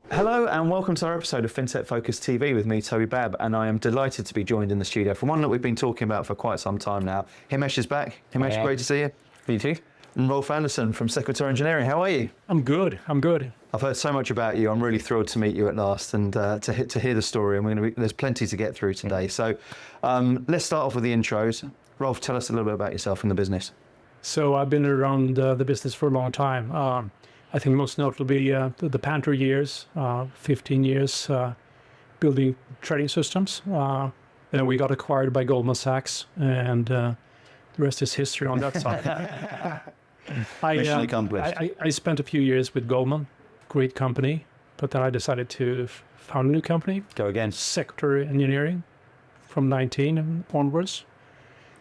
Hello and welcome to our episode of FinTech Focus TV with me, Toby, and I am delighted to be joined in the studio for one that we've been talking about for quite some time now. Himesh is back. Himesh, great to see you. You too. And Rolf Andersson from Sequitor Engineering. How are you? I'm good. I've heard so much about you. I'm really thrilled to meet you at last and to hear the story. And there's plenty to get through today. So let's start off with the intros. Rolf, tell us a little bit about yourself and the business. So I've been around the business for a long time. I think most notably the Panther years, 15 years building trading systems. And we got acquired by Goldman Sachs, and the rest is history on that side. Mission accomplished. I spent a few years with Goldman, great company, but then I decided to found a new company. Go again. Sequitor Engineering from 19 and onwards.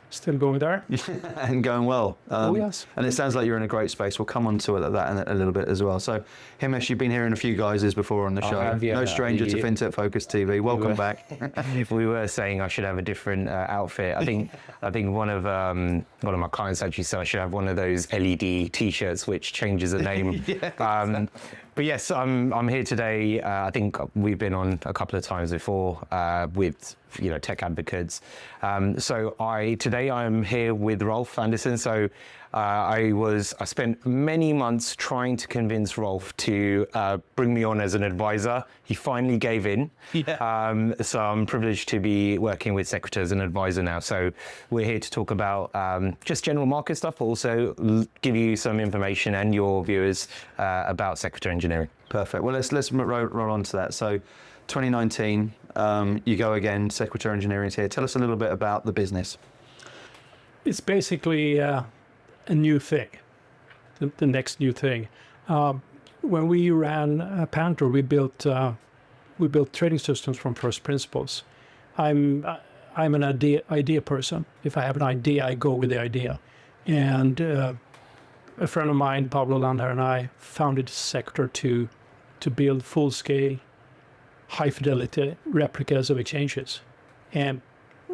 Still going there. And going well. Yes. And it sounds like you're in a great space. We'll come on to that in a little bit as well. So, Himesh, you've been hearing a few guises before on the show. No stranger to FinTech Focus TV. Welcome back. If we were saying I should have a different outfit, I think one of my clients actually said I should have one of those LED T-shirts which changes the name. Yeah, but yes, I'm here today. I think we've been on a couple of times before with tech advocates. So today I'm here with Rolf Andersson. So I spent many months trying to convince Rolf to bring me on as an advisor. He finally gave in. Yeah. So I'm privileged to be working with Sequitor as an advisor now. So we're here to talk about just general market stuff, but also give you some information and your viewers about Sequitor Engineering. Perfect. Well, let's roll on to that. So 2019, you go again, Sequitor Engineering is here. Tell us a little bit about the business. It's basically a new thing, the next new thing. When we ran Panther, we built trading systems from first principles. I'm an idea person. If I have an idea, I go with the idea. And a friend of mine, Pablo Landher, and I founded Sequitor to build full-scale, high-fidelity replicas of exchanges. And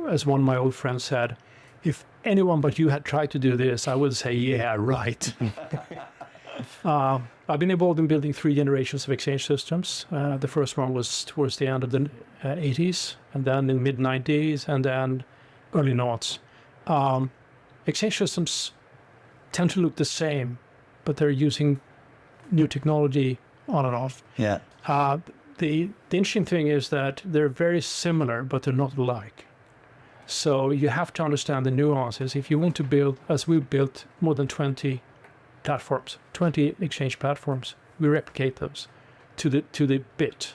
as one of my old friends said, if anyone but you had tried to do this, I would say, yeah, right. I've been involved in building 3 generations of exchange systems. The first one was towards the end of the 80s, and then in the mid-90s, and then early noughts. Exchange systems tend to look the same, but they're using new technology on and off. Yeah. The interesting thing is that they're very similar, but they're not alike. So you have to understand the nuances. If you want to build, as we built more than 20 platforms, 20 exchange platforms, we replicate those to the bit.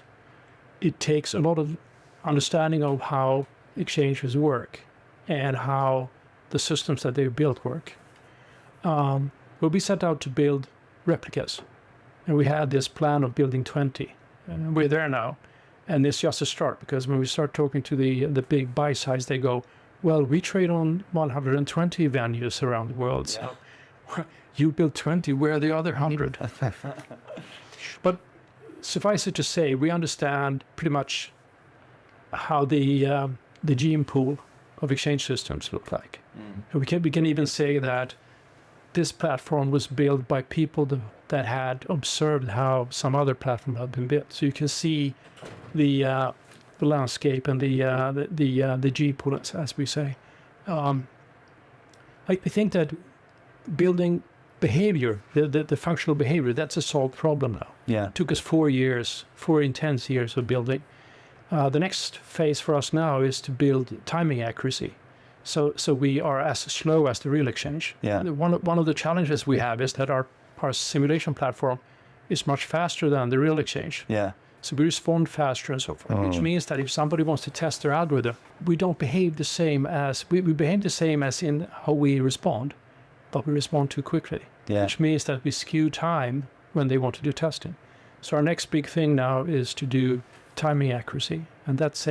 It takes a lot of understanding of how exchanges work and how the systems that they built work. But we set out to build replicas, and we had this plan of building 20. And we're there now, and it's just a start, because when we start talking to the big buy sides, they go, well, we trade on 120 venues around the world. So you built 20, where are the other 100? But suffice it to say, we understand pretty much how the gene pool of exchange systems look like. And we can even say that this platform was built by people that had observed how some other platform had been built. So you can see the landscape and the G pool, as we say. I think that building behavior, the functional behavior, that's a solved problem now. Yeah. It took us 4 intense years of building. The next phase for us now is to build timing accuracy. So we are as slow as the real exchange. Yeah. One of the challenges we have is that our simulation platform is much faster than the real exchange. Yeah. So we respond faster and so forth, which means that if somebody wants to test their algorithm, we don't behave the same as, we behave the same as in how we respond, but we respond too quickly, which means that we skew time when they want to do testing. So our next big thing now is to do timing accuracy, and that's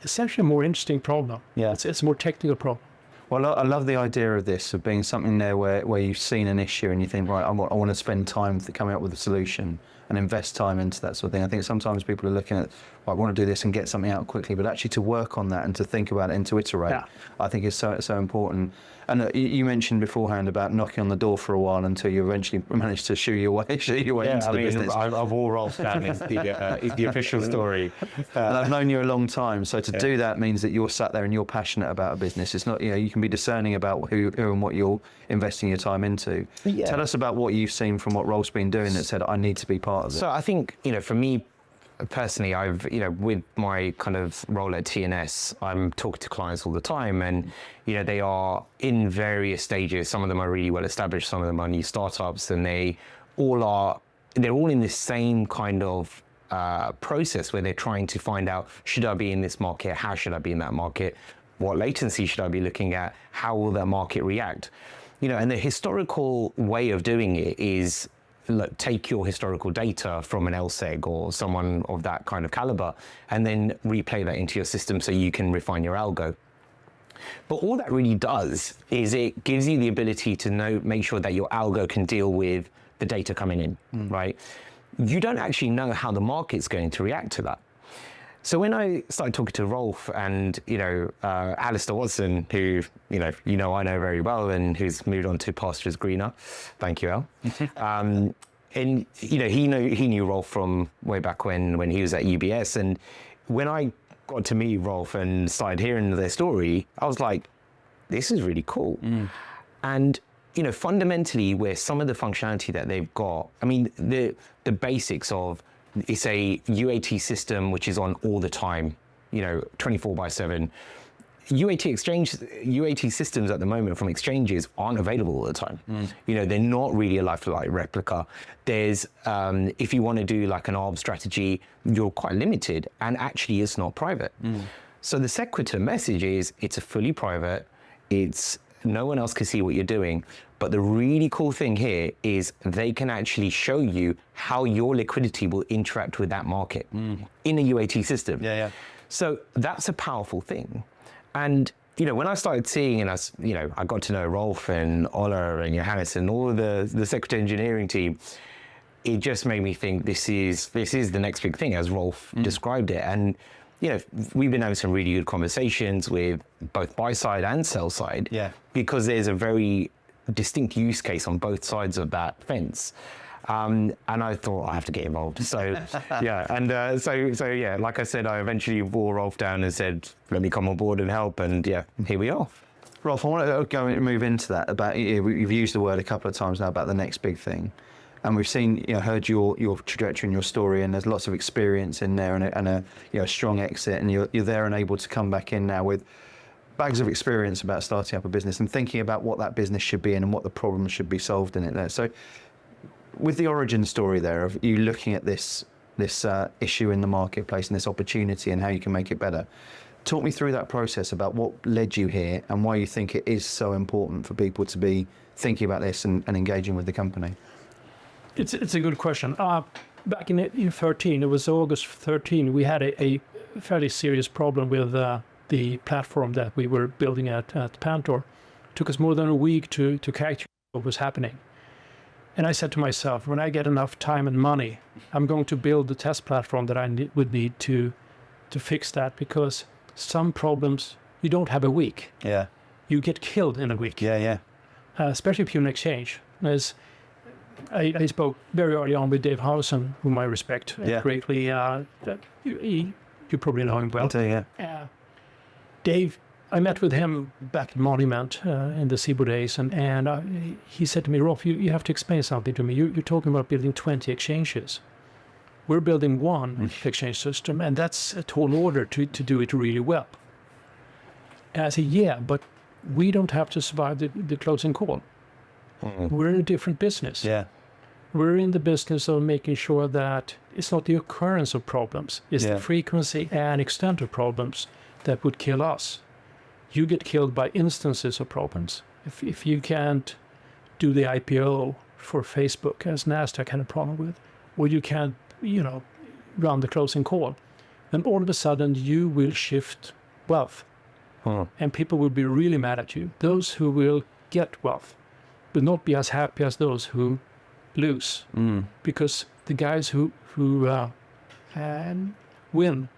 essentially a more interesting problem. Yeah. It's a more technical problem. Well, I love the idea of this, of being something there where you've seen an issue and you think, right, I want to spend time coming up with a solution and invest time into that sort of thing. I think sometimes people are looking at, I want to do this and get something out quickly, but actually to work on that and to think about it and to iterate, I think is so important. And you mentioned beforehand about knocking on the door for a while until you eventually managed to shoo your way into the business. I've all Rolf down is the official story. And I've known you a long time, so to do that means that you're sat there and you're passionate about a business. It's not, you can be discerning about who and what you're investing your time into. Yeah. Tell us about what you've seen from what Rolf's been doing that said, I need to be part of it. So I think, for me, personally, I've, with my kind of role at TNS, I'm talking to clients all the time, and, they are in various stages. Some of them are really well established, some of them are new startups, and they're all in the same kind of process where they're trying to find out, should I be in this market? How should I be in that market? What latency should I be looking at? How will that market react? And the historical way of doing it is, look, take your historical data from an LSEG or someone of that kind of caliber, and then replay that into your system so you can refine your algo. But all that really does is it gives you the ability to make sure that your algo can deal with the data coming in, right? You don't actually know how the market's going to react to that. So when I started talking to Rolf and, Alistair Watson, who, I know very well and who's moved on to pastures greener. Thank you, Al. And, he knew Rolf from way back when he was at UBS. And when I got to meet Rolf and started hearing their story, I was like, this is really cool. And, fundamentally, where some of the functionality that they've got, the basics of, it's a UAT system which is on all the time, 24/7. UAT systems at the moment from exchanges aren't available all the time. They're not really a like-for-like replica. There's, if you want to do like an ARB strategy, you're quite limited, and actually it's not private. So the Sequitor message is, it's a fully private, no one else can see what you're doing. But the really cool thing here is they can actually show you how your liquidity will interact with that market in a UAT system. So that's a powerful thing. And, when I started seeing, and I got to know Rolf and Ola and Johannes and all of the Sequitor Engineering team, it just made me think this is the next big thing, as Rolf described it. And, we've been having some really good conversations with both buy side and sell side, because there's a very distinct use case on both sides of that fence. And I thought, I have to get involved. So, like I said, I eventually wore Rolf down and said, let me come on board and help. And here we are. Rolf, I want to go and move into that about, you've used the word a couple of times now about the next big thing. And we've seen, heard your trajectory and your story, and there's lots of experience in there and a strong exit, and you're there and able to come back in now with bags of experience about starting up a business and thinking about what that business should be in and what the problems should be solved in it there. So with the origin story there of you looking at this issue in the marketplace and this opportunity and how you can make it better, talk me through that process about what led you here and why you think it is so important for people to be thinking about this and engaging with the company. It's a good question. Back in 2013, it was August 13, we had a fairly serious problem with the platform that we were building at Pantor. It took us more than a week to calculate what was happening. And I said to myself, when I get enough time and money, I'm going to build the test platform that I would need to fix that, because some problems, you don't have a week. You get killed in a week. Especially if you're an exchange. As I spoke very early on with Dave Howson, whom I respect greatly. You probably know him well. I do, Dave, I met with him back at Monument in the SIBO days, and he said to me, Rolf, you have to explain something to me. You're talking about building 20 exchanges. We're building one exchange system, and that's a tall order to do it really well. And I said, but we don't have to survive the closing call. We're in a different business. We're in the business of making sure that it's not the occurrence of problems, it's the frequency and extent of problems that would kill us. You get killed by instances of problems. If you can't do the IPO for Facebook, as NASDAQ had a problem with, or you can't, run the closing call, then all of a sudden you will shift wealth and people will be really mad at you. Those who will get wealth will not be as happy as those who lose, because the guys who win,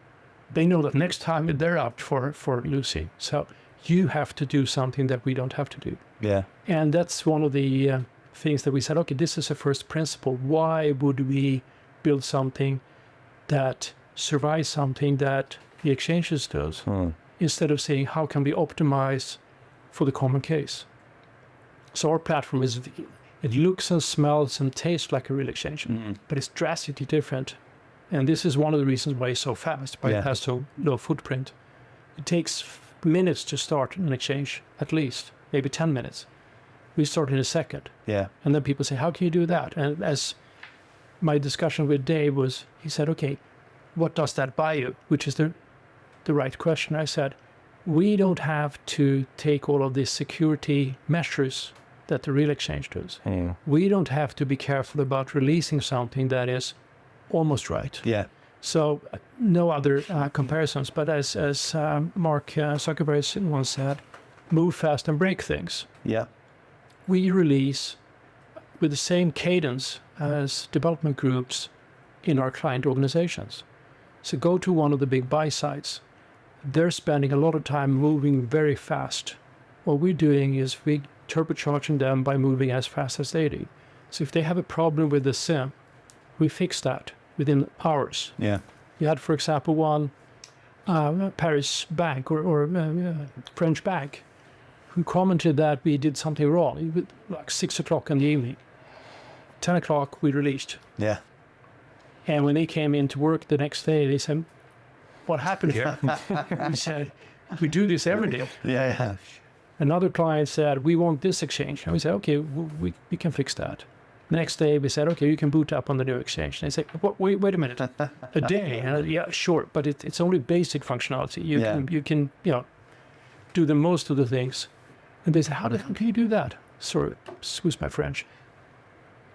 they know that next time they're out for losing. So you have to do something that we don't have to do. Yeah. And that's one of the things that we said, okay, this is a first principle. Why would we build something that survives something that the exchanges does, instead of saying, how can we optimize for the common case? So our platform it looks and smells and tastes like a real exchange, but it's drastically different. And this is one of the reasons why it's so fast, why it has so low footprint. It takes minutes to start an exchange, at least, maybe 10 minutes. We start in a second. Yeah. And then people say, how can you do that? And as my discussion with Dave was, he said, okay, what does that buy you? Which is the right question. I said, we don't have to take all of these security measures that the real exchange does. We don't have to be careful about releasing something that is almost right. Yeah. So no other comparisons. But as Mark Zuckerberg once said, move fast and break things. Yeah. We release with the same cadence as development groups in our client organizations. So go to one of the big buy sites. They're spending a lot of time moving very fast. What we're doing is we turbocharging them by moving as fast as they do. So if they have a problem with the SIM, we fix that within hours. Yeah. You had, for example, one Paris bank or French bank who commented that we did something wrong. It was like 6 o'clock in the evening. 10 o'clock we released. Yeah. And when they came into work the next day, they said, what happened here? We said, we do this every day. Yeah. Another client said, we want this exchange. And we said, okay, we can fix that. Next day, we said, okay, you can boot up on the new exchange. And they said, wait a minute, a day? And yeah, sure, but it's only basic functionality. You can do the most of the things. And they said, how the hell can you do that? Sorry, excuse my French.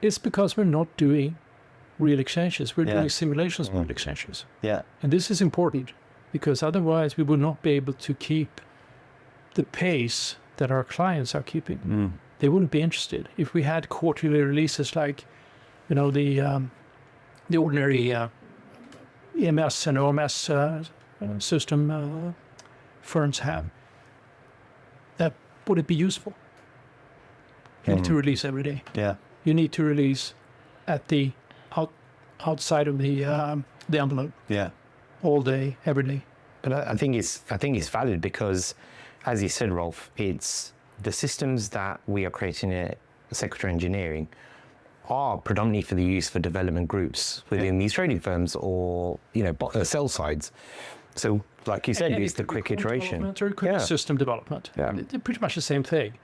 It's because we're not doing real exchanges. We're doing simulations of real exchanges. Yeah. And this is important because otherwise we will not be able to keep the pace that our clients are keeping. They wouldn't be interested. If we had quarterly releases like, the ordinary EMS and OMS system firms have, that wouldn't be useful. You need to release every day. Yeah. You need to release at the outside of the envelope. Yeah. All day, every day. But I think it's valid because, as you said, Rolf, it's the systems that we are creating at Sequitor Engineering are predominantly for the use for development groups within these trading firms or sell sides. So, like you said, it's the quick iteration. Or quick system development. Yeah. They're pretty much the same thing.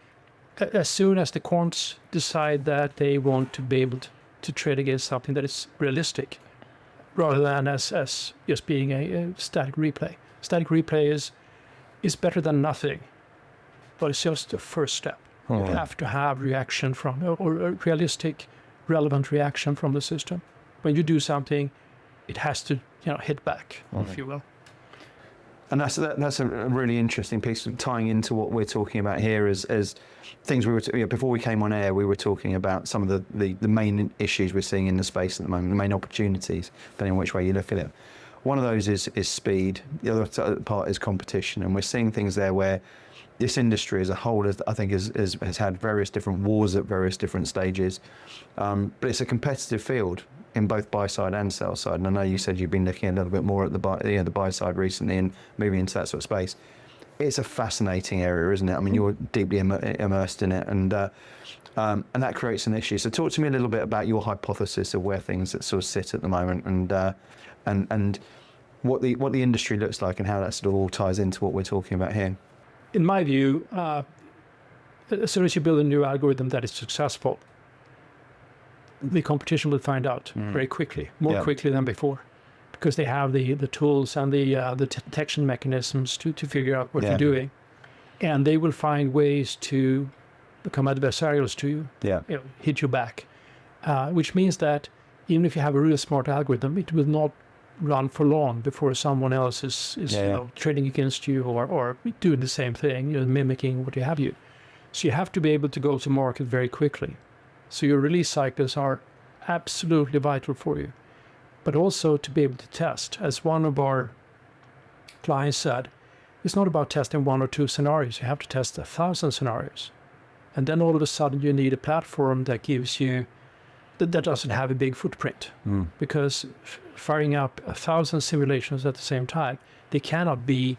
As soon as the quants decide that they want to be able to trade against something that is realistic, rather than as just being a static replay. Static replay is better than nothing, but it's just the first step. You have to have reaction from, or a realistic, relevant reaction from the system. When you do something, it has to hit back, if you will. And that's a really interesting piece of tying into what we're talking about here as things we were before we came on air. We were talking about some of the main issues we're seeing in the space at the moment, the main opportunities, depending on which way you look at it. One of those is speed. The other part is competition, and we're seeing things there where this industry as a whole, I think, has had various different wars at various different stages, but it's a competitive field in both buy side and sell side. And I know you said you've been looking a little bit more at the buy side recently and moving into that sort of space. It's a fascinating area, isn't it? I mean, you're deeply immersed in it, and that creates an issue. So talk to me a little bit about your hypothesis of where things sort of sit at the moment, and what the industry looks like, and how that sort of all ties into what we're talking about here. In my view, as soon as you build a new algorithm that is successful, the competition will find out very quickly, more quickly than before, because they have the tools and the detection mechanisms to figure out what you're doing, and they will find ways to become adversarials to you, hit you back, which means that even if you have a really smart algorithm, it will not run for long before someone else is trading against you or doing the same thing, mimicking what have you. So you have to be able to go to market very quickly. So your release cycles are absolutely vital for you. But also to be able to test. As one of our clients said, it's not about testing 1 or 2 scenarios. You have to test 1,000 scenarios. And then all of a sudden you need a platform that gives you, that doesn't have a big footprint. Because firing up 1,000 simulations at the same time, they cannot be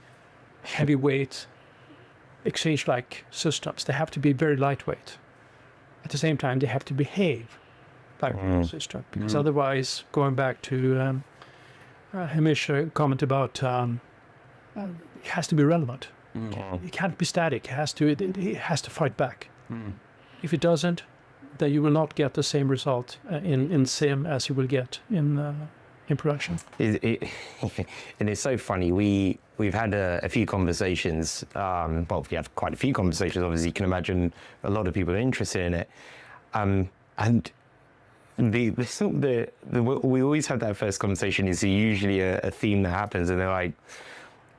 heavyweight exchange-like systems. They have to be very lightweight. At the same time, they have to behave like a system. Because otherwise, going back to Himesh comment about it has to be relevant. It can't be static. It has to fight back. If it doesn't, then you will not get the same result in sim as you will get in production. And it's so funny. We've had a few conversations. Well, we have quite a few conversations. Obviously, you can imagine a lot of people are interested in it. And we always have that first conversation. Is usually a theme that happens, and they're like,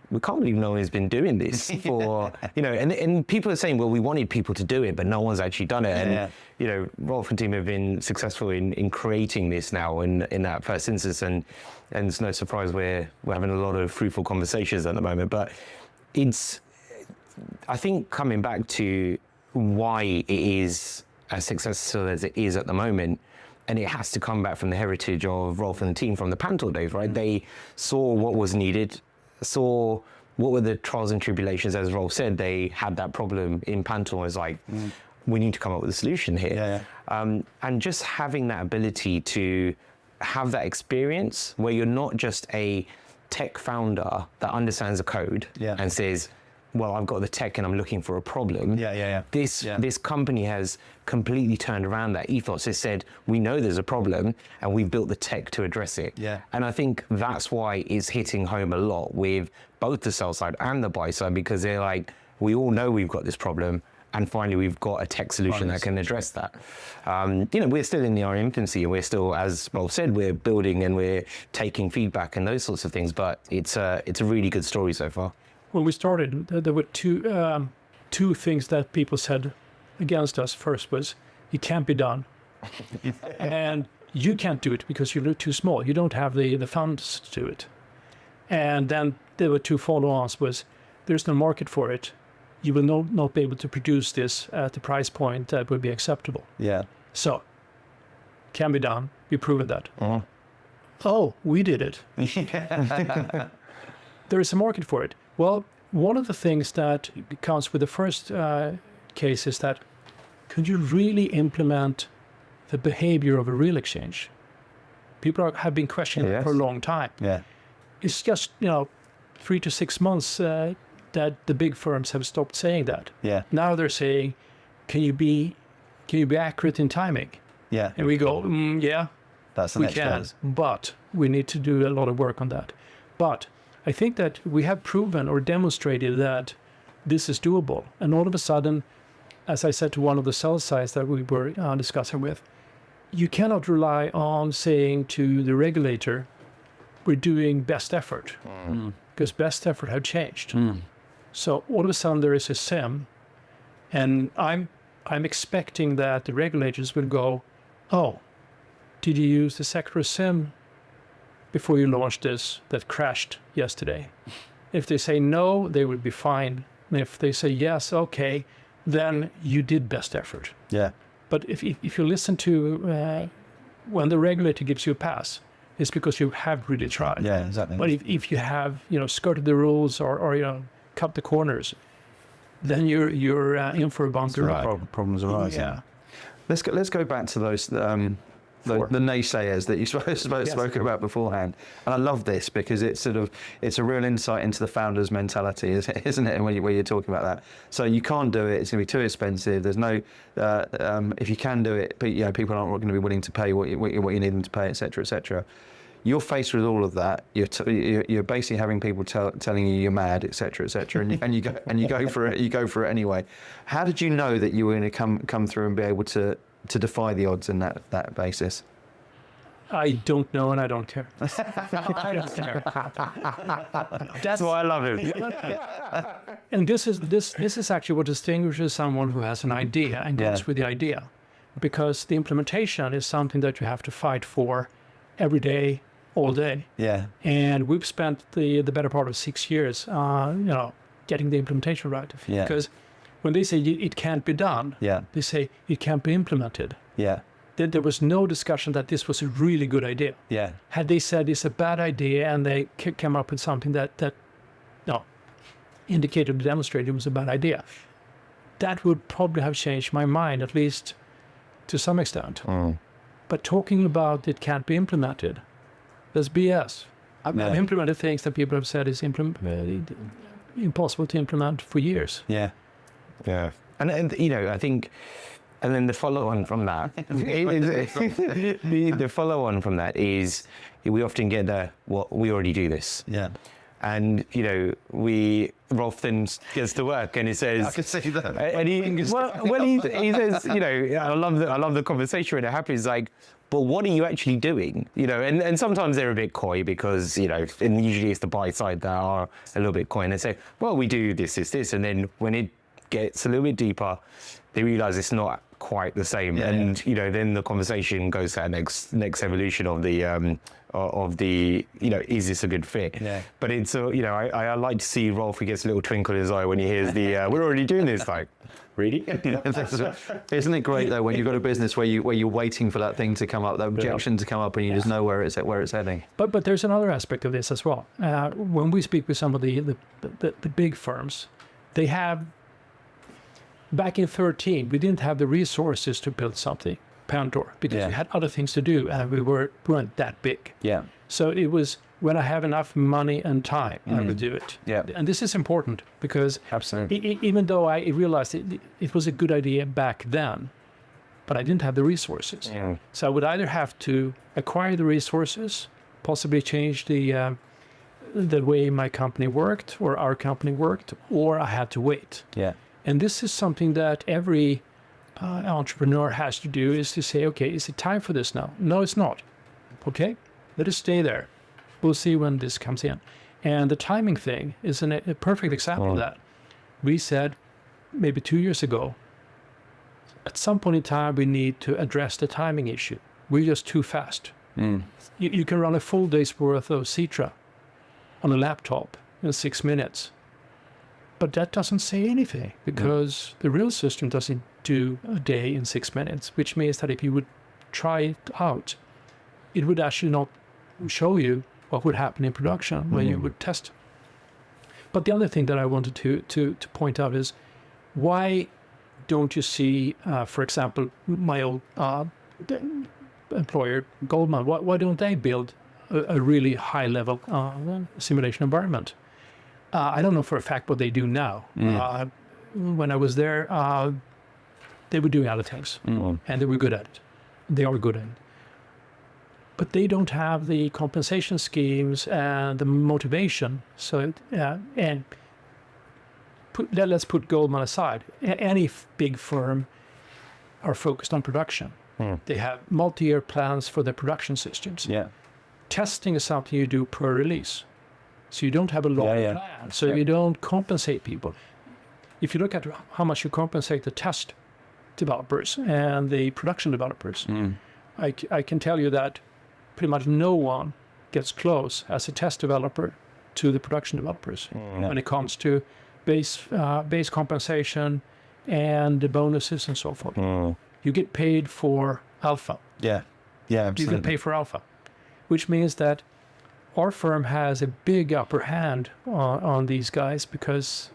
we can't believe no one's been doing this for, and people are saying, well, we wanted people to do it, but no one's actually done it. And, Rolf and team have been successful in creating this now in that first instance. And it's no surprise we're having a lot of fruitful conversations at the moment. But I think coming back to why it is as successful as it is at the moment, and it has to come back from the heritage of Rolf and the team from the Pantel days, right? They saw what was needed, saw what were the trials and tribulations. As Rolf said, they had that problem in Pantel. It's like, we need to come up with a solution here. And just having that ability to have that experience where you're not just a tech founder that understands the code and says, well, I've got the tech and I'm looking for a problem. This company has completely turned around that ethos. It said, we know there's a problem and we've built the tech to address it. And I think that's why it's hitting home a lot with both the sell side and the buy side, because they're like, we all know we've got this problem, and finally we've got a tech solution that can address that. We're still in our infancy, and we're still, as Rolf said, we're building and we're taking feedback and those sorts of things, but it's a really good story so far. When we started, there were two things that people said against us. First was, it can't be done. And you can't do it because you're too small. You don't have the funds to do it. And then there were 2 follow-ons was, there's no market for it. You will not be able to produce this at the price point that would be acceptable. So, can be done. We've proven that. Oh, we did it. There is a market for it. Well, one of the things that counts with the first case is that, could you really implement the behavior of a real exchange? People have been questioning it for a long time. It's just, 3 to 6 months that the big firms have stopped saying that. Now they're saying, can you be accurate in timing? And we go, that's the we next can, phase. but we need to do a lot of work on that. But I think that we have proven or demonstrated that this is doable. And all of a sudden, as I said to one of the sell sides that we were discussing with, you cannot rely on saying to the regulator, we're doing best effort, because best effort have changed. So all of a sudden there is a sim, and I'm expecting that the regulators will go, oh, did you use the Sequitor sim before you launched this that crashed yesterday? If they say no, they will be fine. And if they say yes, okay, then you did best effort. But if you listen to when the regulator gives you a pass, it's because you have really tried. Exactly. But if you have skirted the rules or cut the corners, then you're in for a bunker ride. Problems arise. Let's go back to those the naysayers that you spoke about beforehand. And I love this because it's a real insight into the founder's mentality, isn't it? When you're talking about that. So you can't do it. It's going to be too expensive. There's no, if you can do it, people aren't going to be willing to pay what you need them to pay, et cetera, et cetera. You're faced with all of that. You're basically having people telling you you're mad, et cetera, and you go for it. You go for it anyway. How did you know that you were going to come through and be able to defy the odds in that basis? I don't know, and I don't care. I don't care. That's why I love him. And this is actually what distinguishes someone who has an idea and goes with the idea, because the implementation is something that you have to fight for every day, all day. Yeah. And we've spent the better part of 6 years, getting the implementation right. Yeah. Because when they say it can't be done, they say it can't be implemented. Yeah. Then there was no discussion that this was a really good idea. Yeah. Had they said it's a bad idea and they came up with something that indicated or demonstrated it was a bad idea, that would probably have changed my mind, at least to some extent. But talking about it can't be implemented, that's BS. I've implemented things that people have said is impossible to implement for years. Yeah. And I think, and then the follow-on from that, the follow-on from that is we often get what we already do this. Yeah. And Rolf then gets to work and he says, I can see that. And he says, I love the conversation when it happens. Like, but what are you actually doing? And sometimes they're a bit coy because and usually it's the buy side that are a little bit coy and they say, well, we do this, and then when it gets a little bit deeper, they realize it's not quite the same, then the conversation goes to that next evolution of the is this a good fit? Yeah. But it's I like to see Rolf, he gets a little twinkle in his eye when he hears we're already doing this. Like, really? Isn't it great though when you've got a business where you're waiting for that thing to come up, that objection to come up, and you just know where it's heading? But there's another aspect of this as well. When we speak with some of the big firms, they have. Back in 2013, we didn't have the resources to build something, Pandora, because we had other things to do, and we weren't that big. Yeah. So it was when I have enough money and time, I would do it. Yeah. And this is important because absolutely, even though I realized it was a good idea back then, but I didn't have the resources. Yeah. So I would either have to acquire the resources, possibly change the way my company worked or our company worked, or I had to wait. Yeah. And this is something that every entrepreneur has to do, is to say, okay, is it time for this now? No, it's not. Okay, let it stay there. We'll see when this comes in. And the timing thing is a perfect example of that. We said maybe 2 years ago, at some point in time, we need to address the timing issue. We're just too fast. You can run a full day's worth of Citra on a laptop in 6 minutes. But that doesn't say anything, because the real system doesn't do a day in 6 minutes, which means that if you would try it out, it would actually not show you what would happen in production when you would test. But the other thing that I wanted to point out is, why don't you see, for example, my old employer, Goldman, why don't they build a really high-level simulation environment? I don't know for a fact what they do now. When I was there, they were doing other things, and they were good at it. They are good at it. But they don't have the compensation schemes and the motivation. So, let's put Goldman aside. Any big firm are focused on production. They have multi-year plans for their production systems. Yeah. Testing is something you do per release. So you don't have a long plan. So you don't compensate people. If you look at how much you compensate the test developers and the production developers, I can tell you that pretty much no one gets close as a test developer to the production developers when it comes to base compensation and the bonuses and so forth. You get paid for alpha. Yeah. Yeah, absolutely. You get paid for alpha, which means that our firm has a big upper hand on these guys, because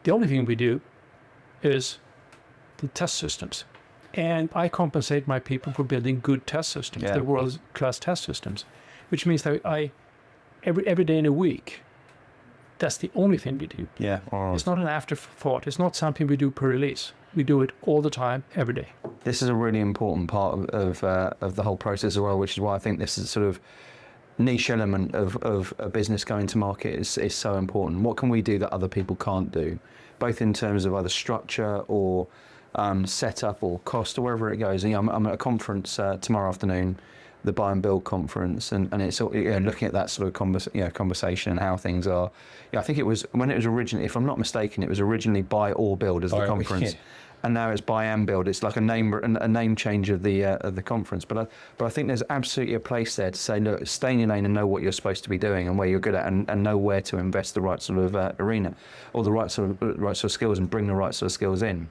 the only thing we do is the test systems. And I compensate my people for building good test systems, the world-class test systems, which means that every day in a week, that's the only thing we do. Yeah. It's not an afterthought. It's not something we do per release. We do it all the time, every day. This is a really important part of the whole process as well, which is why I think this is sort of niche element of a business going to market is so important. What can we do that other people can't do, both in terms of either structure or setup or cost or wherever it goes? I'm at a conference tomorrow afternoon the buy and build conference, and it's sort of, looking at that sort of conversation and how things are. I think it was when it was originally, if I'm not mistaken, it was originally buy or build as the conference. And now it's buy and build. It's like a name change of the conference. But I think there's absolutely a place there to say, look, stay in your lane and know what you're supposed to be doing and where you're good at, and know where to invest the right sort of arena, or the right sort of skills, and bring the right sort of skills in.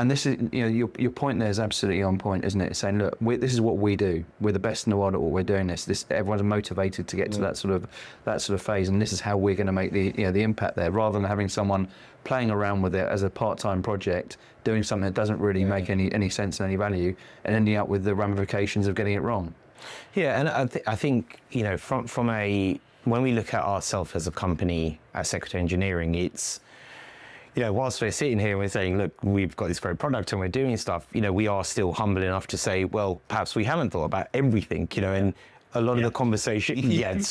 And this is, your point there is absolutely on point, isn't it? Saying, look, this is what we do. We're the best in the world at what we're doing. Everyone's motivated to get to that sort of phase, and this is how we're going to make the impact there, rather than having someone playing around with it as a part-time project, doing something that doesn't really make any sense and any value, and ending up with the ramifications of getting it wrong. Yeah, and I think from when we look at ourselves as a company at Sequitor Engineering, it's whilst we're sitting here and we're saying, look, we've got this great product and we're doing stuff, we are still humble enough to say, well, perhaps we haven't thought about everything, and a lot of the conversation, and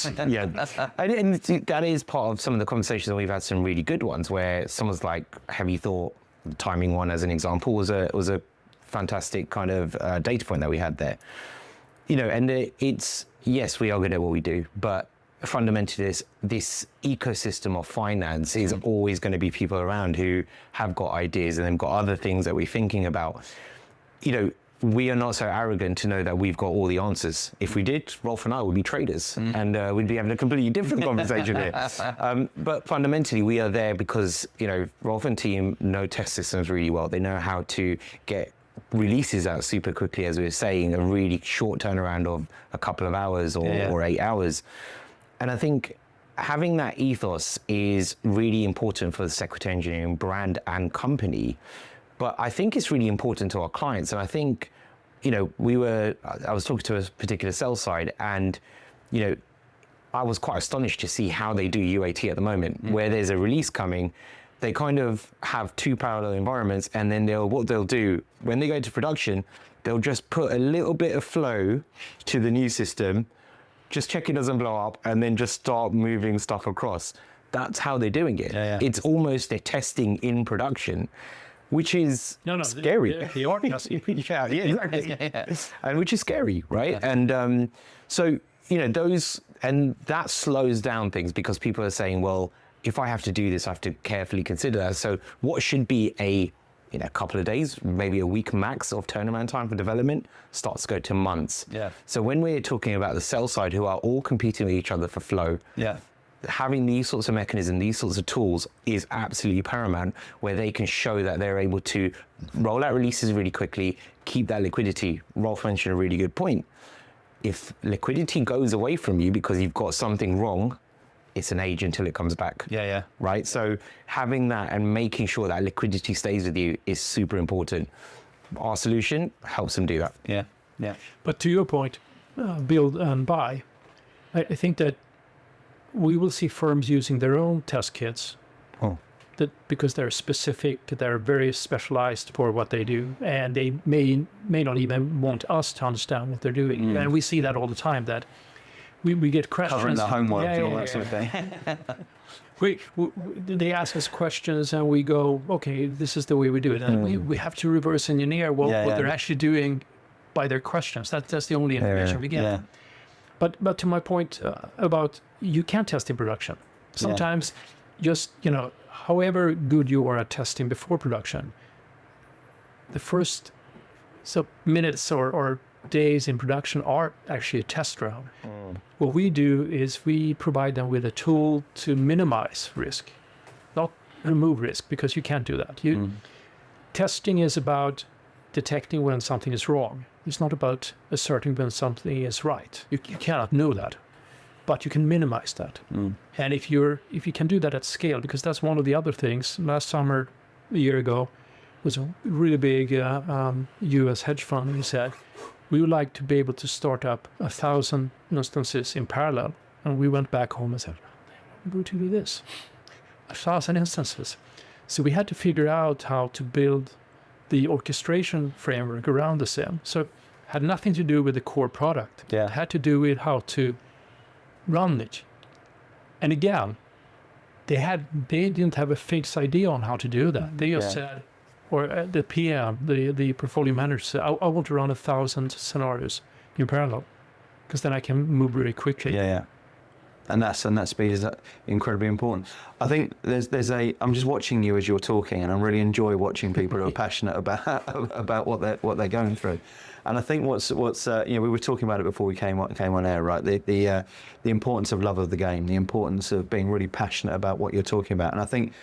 that is part of some of the conversations, and we've had some really good ones where someone's like, have you thought, the timing one as an example was a fantastic kind of data point that we had there. And it's, yes, we are good at what we do, but fundamentally this ecosystem of finance is always going to be people around who have got ideas and they've got other things that we're thinking about. We are not so arrogant to know that we've got all the answers. If we did, Rolf and I would be traders, and we'd be having a completely different conversation here. But fundamentally, we are there because, Rolf and team know test systems really well. They know how to get releases out super quickly, as we were saying, a really short turnaround of a couple of hours or 8 hours. And I think having that ethos is really important for the Sequitor Engineering brand and company. But I think it's really important to our clients. And I think, I was talking to a particular sales side, and, I was quite astonished to see how they do UAT at the moment, where there's a release coming. They kind of have two parallel environments, and then what they'll do when they go into production, they'll just put a little bit of flow to the new system, just check it doesn't blow up, and then just start moving stuff across. That's how they're doing it. It's almost they're testing in production, which is scary. They are testing. Exactly. And which is scary, right? And so, and that slows down things, because people are saying, well, if I have to do this, I have to carefully consider that. So what should be a couple of days, maybe a week max of turnaround time for development, starts to go to months. So when we're talking about the sell side, who are all competing with each other for flow, having these sorts of mechanisms, these sorts of tools is absolutely paramount, where they can show that they're able to roll out releases really quickly, keep that liquidity. Rolf mentioned a really good point. If liquidity goes away from you because you've got something wrong, it's an age until it comes back. Right? So having that and making sure that liquidity stays with you is super important. Our solution helps them do that. But to your point, build and buy, I think that we will see firms using their own test kits, because they're specific, they're very specialized for what they do, and they may not even want us to understand what they're doing. And we see that all the time, that we get questions. Covering the homework and all that sort of thing. They ask us questions, and we go, okay, this is the way we do it. And we have to reverse engineer what they're actually doing by their questions. That's the only information we get. But to my point about, you can't test in production. Sometimes just, however good you are at testing before production, the first minutes or days in production are actually a test round. What we do is we provide them with a tool to minimize risk, not remove risk, because you can't do that. Testing is about detecting when something is wrong. It's not about asserting when something is right. You cannot know that, but you can minimize that. And if you can do that at scale, because that's one of the other things. Last summer, a year ago, was a really big U.S. hedge fund. He said, we would like to be able to start up 1,000 instances in parallel. And we went back home and said, we're to do this, 1,000 instances. So we had to figure out how to build the orchestration framework around the SIM. So it had nothing to do with the core product. It had to do with how to run it. And again, they didn't have a fixed idea on how to do that. They just said, or the PM, the portfolio manager said, I want to run 1,000 scenarios in parallel. because then I can move really quickly. Yeah. And that speed is incredibly important. I think I'm just watching you as you're talking, and I really enjoy watching people who are passionate about what they're going through. And I think what's we were talking about it before we came on air, right? The importance of love of the game, the importance of being really passionate about what you're talking about. And I think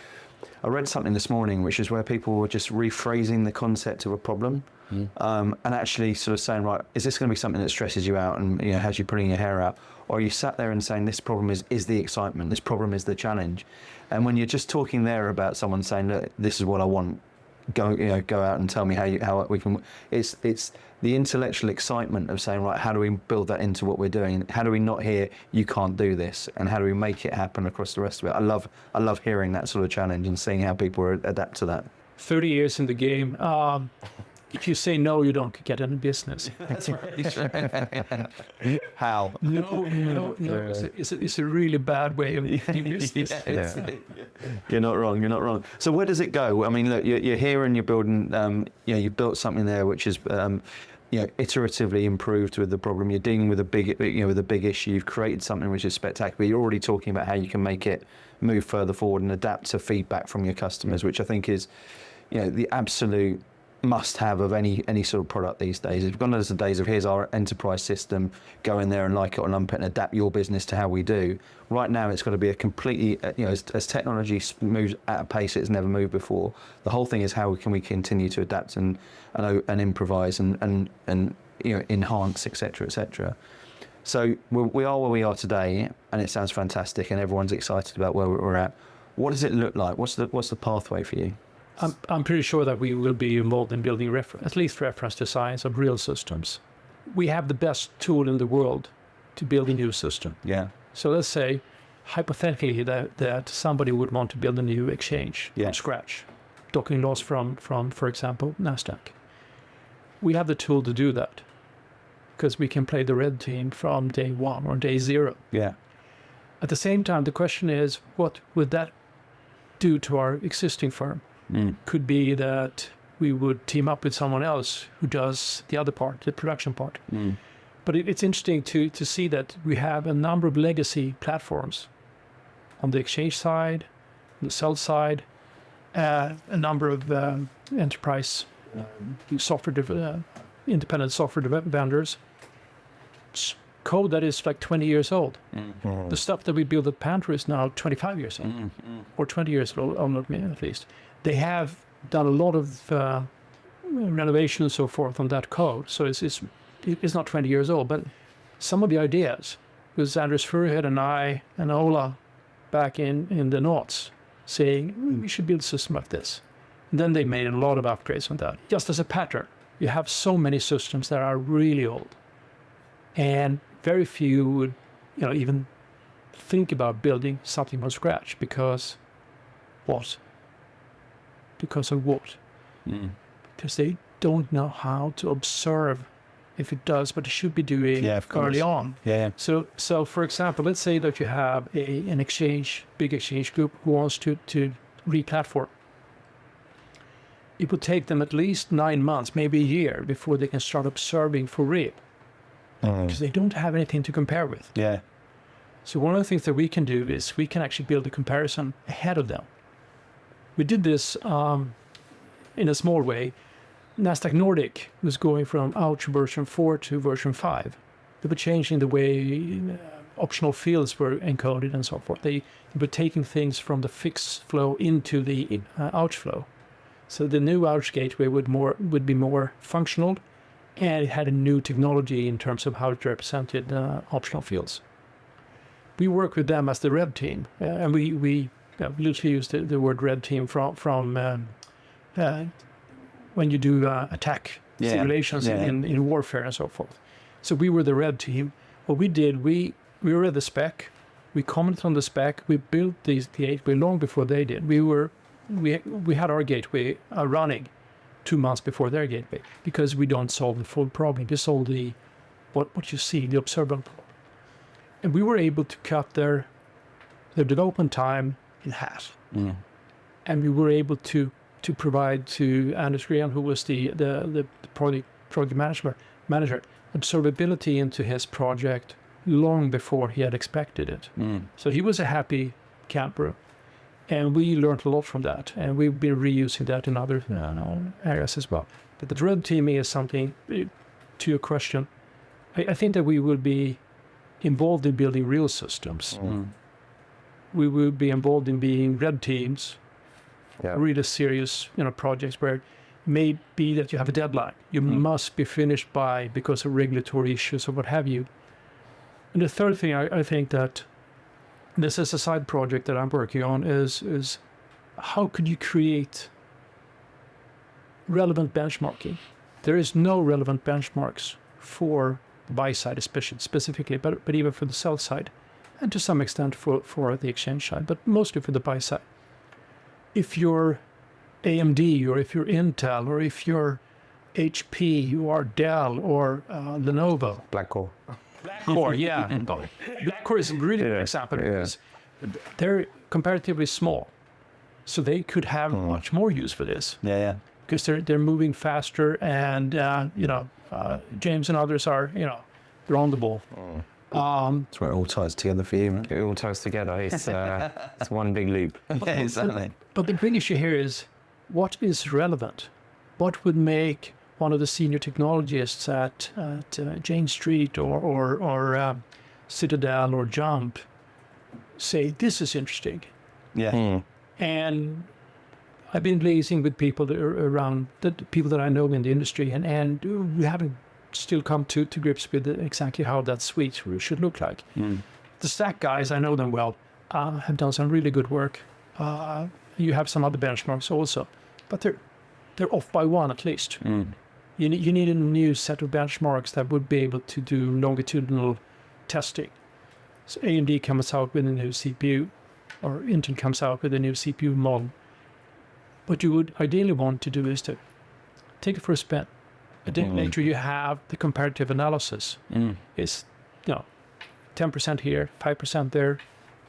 I read something this morning, which is where people were just rephrasing the concept of a problem, and actually sort of saying, right, is this going to be something that stresses you out and has you pulling your hair out? Or are you sat there and saying this problem is the excitement, this problem is the challenge? And when you're just talking there about someone saying, look, this is what I want, go out and tell me how we can. It's the intellectual excitement of saying, right, how do we build that into what we're doing? How do we not hear you can't do this, and how do we make it happen across the rest of it? I love hearing that sort of challenge and seeing how people adapt to that. 30 years in the game. If you say no, you don't get any business. That's right. How? No. It's a really bad way of doing business. You're not wrong. So where does it go? I mean, look, you're here and you're building. You've built something there which is, iteratively improved with the problem. You're dealing with a big issue. You've created something which is spectacular. You're already talking about how you can make it move further forward and adapt to feedback from your customers, which I think is, the absolute must-have of any sort of product these days. We've gone to the days of here's our enterprise system, go in there and like it or lump it and adapt your business to how we do. Right now, it's got to be a completely, as technology moves at a pace it's never moved before. The whole thing is how can we continue to adapt and improvise and enhance, etc., etc. So we are where we are today, and it sounds fantastic, and everyone's excited about where we're at. What does it look like? What's the pathway for you? I'm pretty sure that we will be involved in building at least reference designs of real systems. We have the best tool in the world to build a new system. Yeah. So let's say, hypothetically, that somebody would want to build a new exchange from scratch, docking laws from, for example, NASDAQ. We have the tool to do that because we can play the red team from day one or day zero. Yeah. At the same time, the question is, what would that do to our existing firm? Could be that we would team up with someone else who does the other part, the production part. But it's interesting to see that we have a number of legacy platforms on the exchange side, on the sell side, a number of enterprise independent software vendors. Code that is like 20 years old. The stuff that we build at Panther is now 25 years old, or 20 years old, at least. They have done a lot of renovation and so forth on that code, so it's not 20 years old. But some of the ideas was Anders Furhead and I and Ola back in the noughts saying we should build a system like this. And then they made a lot of upgrades on that. Just as a pattern, you have so many systems that are really old, and very few would, even think about building something from scratch because what? Because of what? Because they don't know how to observe if it does what it should be doing early on. Yeah. So for example, let's say that you have an big exchange group who wants to re-platform. It would take them at least 9 months, maybe a year, before they can start observing for real. Because they don't have anything to compare with. Yeah. So one of the things that we can do is we can actually build a comparison ahead of them. We did this in a small way. NASDAQ Nordic was going from Ouch version 4 to version 5. They were changing the way optional fields were encoded and so forth. They were taking things from the fix flow into the Ouch flow. So the new Ouch gateway would be more functional, and it had a new technology in terms of how it represented optional fields. We work with them as the red team, and we literally use the word red team from when you do attack simulations in warfare and so forth. So we were the red team. What we did, we read the spec, we commented on the spec, we built the gateway long before they did. We had our gateway running 2 months before their gateway, because we don't solve the full problem. We solve what you see, the observable problem. And we were able to cut their development time in half. And we were able to provide to Anders Green, who was the project manager, observability into his project long before he had expected it. So he was a happy camper. And we learned a lot from that. And we've been reusing that in other areas as well. But the red teaming is something, to your question, I think that we will be involved in building real systems. We will be involved in being red teams, really serious projects where it may be that you have a deadline. You must be finished by because of regulatory issues or what have you. And the third thing I think that this is a side project that I'm working on is how could you create relevant benchmarking? There is no relevant benchmarks for the buy side, especially specifically, but even for the sell side, and to some extent for the exchange side, but mostly for the buy side. If you're AMD or if you're Intel or if you're HP or Dell or Lenovo, Blackcore. Blackcore, yeah. Blackcore is a really good example because they're comparatively small, so they could have much more use for this. Because they're moving faster, and James and others are they're on the ball. That's where it all ties together for you, man. It all ties together. It's it's one big loop. Yeah, exactly. But the big issue here is what is relevant. What would make one of the senior technologists at Jane Street or Citadel or Jump say, this is interesting. And I've been liaising with people that are around, the people that I know in the industry, and we haven't still come to grips with exactly how that suite should look like. The Stack guys, I know them well, have done some really good work. You have some other benchmarks also, but they're off by one at least. You need a new set of benchmarks that would be able to do longitudinal testing. So AMD comes out with a new CPU, or Intel comes out with a new CPU model. What you would ideally want to do is to take it for a spin. A day later, you have the comparative analysis. It's 10% here, 5% there.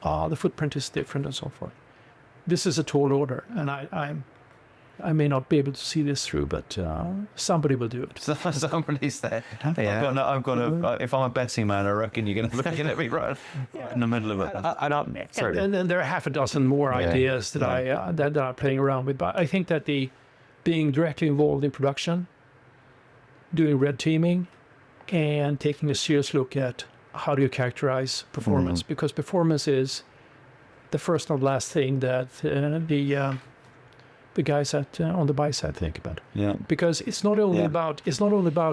The footprint is different, and so forth. This is a tall order, and I may not be able to see this through, but somebody will do it. Somebody's there. I've got a. If I'm a betting man, I reckon you're going to look at me right in the middle of it. And then there are half a dozen more ideas that I'm playing around with. But I think that being directly involved in production, doing red teaming, and taking a serious look at how do you characterize performance, because performance is the first and last thing that the guys on the buy side think about. Because it's not only about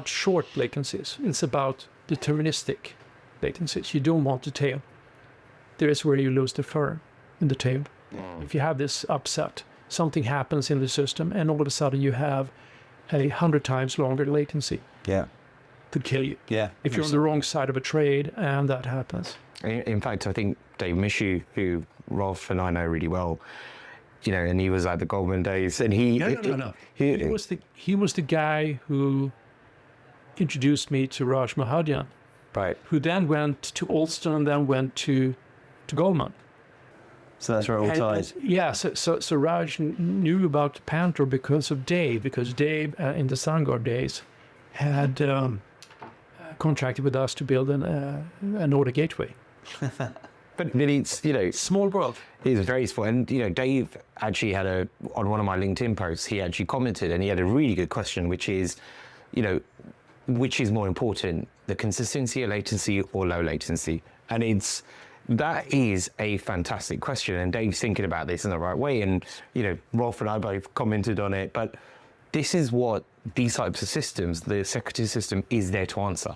short latencies. It's about deterministic latencies. You don't want the tail. There is where you lose the fur in the tail. If you have this upset, something happens in the system, and all of a sudden you have 100 times longer latency. Could kill you. If you're on the wrong side of a trade and that happens. In fact, I think Dave Mishu, who Rolf and I know really well, and he was at the Goldman days, and he He was the guy who introduced me to Raj Mahadyan, right? Who then went to Alston and then went to Goldman. So that's where it all ties. So Raj knew about Panther because Dave in the SunGuard days had contracted with us to build an order gateway. But it's small world. It's very small, and Dave actually had on one of my LinkedIn posts, he actually commented, and he had a really good question, which is, which is more important, the consistency of latency or low latency? And that is a fantastic question, and Dave's thinking about this in the right way, and Rolf and I both commented on it, but this is what these types of systems, the Sequitor system, is there to answer.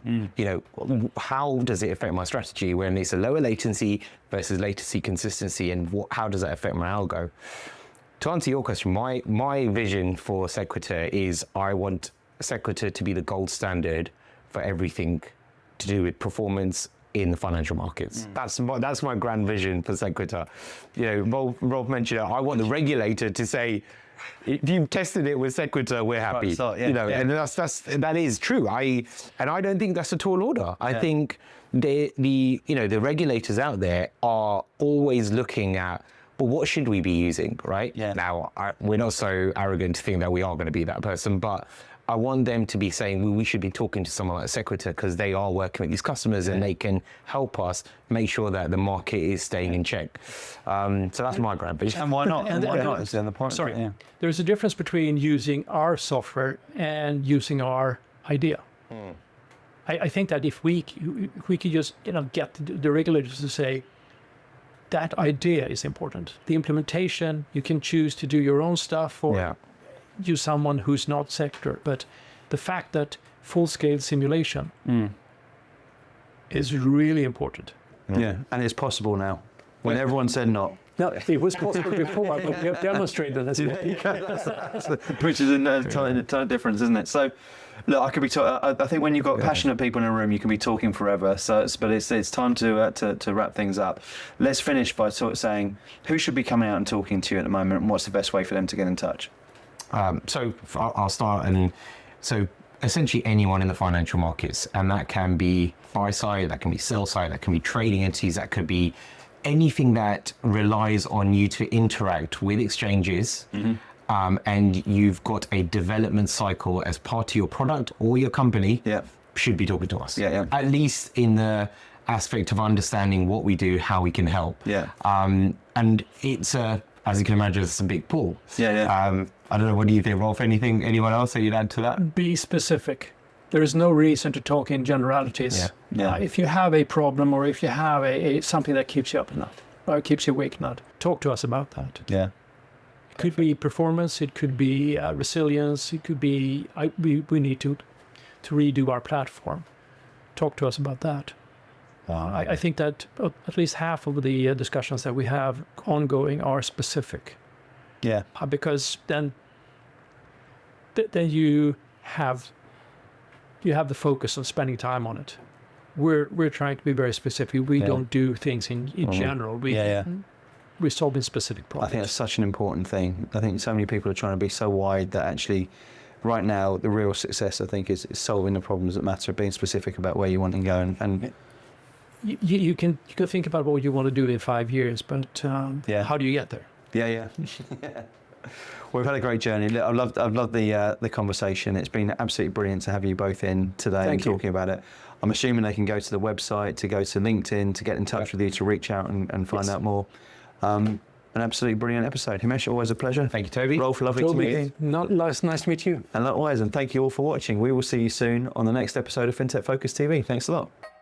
How does it affect my strategy when it's a lower latency versus latency consistency, and how does that affect my algo? To answer your question, my vision for Sequitor is I want Sequitor to be the gold standard for everything to do with performance in the financial markets. That's my grand vision for Sequitor. Rolf mentioned it. I want the regulator to say, if you've tested it with Sequitor, we're happy. And that is true. I don't think that's a tall order. I think the regulators out there are always looking at, well, what should we be using, right? Now, we're not so arrogant to think that we are going to be that person, but I want them to be saying, well, we should be talking to someone like Sequitor because they are working with these customers and they can help us make sure that the market is staying in check. So that's my grand vision. And why not? And why not? Is the point. Sorry, Yeah. there's a difference between using our software and using our idea. I think that if we could just get the regulators to say that idea is important. The implementation, you can choose to do your own stuff or use someone who's not sector. But the fact that full-scale simulation is really important. Yeah, and it's possible now. When everyone said not. No, it was possible before, but we have demonstrated that. Which is a tiny difference, isn't it? So, look, I could be. I think when you've got passionate people in a room, you can be talking forever. So, but it's time to wrap things up. Let's finish by sort of saying who should be coming out and talking to you at the moment, and what's the best way for them to get in touch. So I'll start, and so essentially anyone in the financial markets, and that can be buy side, that can be sell side, that can be trading entities, that could be anything that relies on you to interact with exchanges, and you've got a development cycle as part of your product or your company, should be talking to us. At least in the aspect of understanding what we do, how we can help. And it's as you can imagine, it's a big pool. I don't know, what do you think, Rolf? Anyone else that you'd add to that? Be specific. There is no reason to talk in generalities. If you have a problem or if you have something that keeps you up at night or keeps you awake at night, talk to us about that. It could be performance, it could be resilience, it could be we need to redo our platform. Talk to us about that. I think that at least half of the discussions that we have ongoing are specific. Because then you have the focus on spending time on it. We're trying to be very specific. We don't do things in general. We're solving specific problems. I think that's such an important thing. I think so many people are trying to be so wide that actually, right now, the real success, I think, is solving the problems that matter, being specific about where you want to go. And you can think about what you want to do in 5 years, but how do you get there? Well, we've had a great journey. Look, I've loved the conversation. It's been absolutely brilliant to have you both in today and talking about it. I'm assuming they can go to the website, to go to LinkedIn, to get in touch with you, to reach out and find out more. An absolutely brilliant episode. Himesh, always a pleasure. Thank you, Toby. Rolf, lovely to meet you. Nice to meet you. And likewise, and thank you all for watching. We will see you soon on the next episode of FinTech Focus TV. Thanks a lot.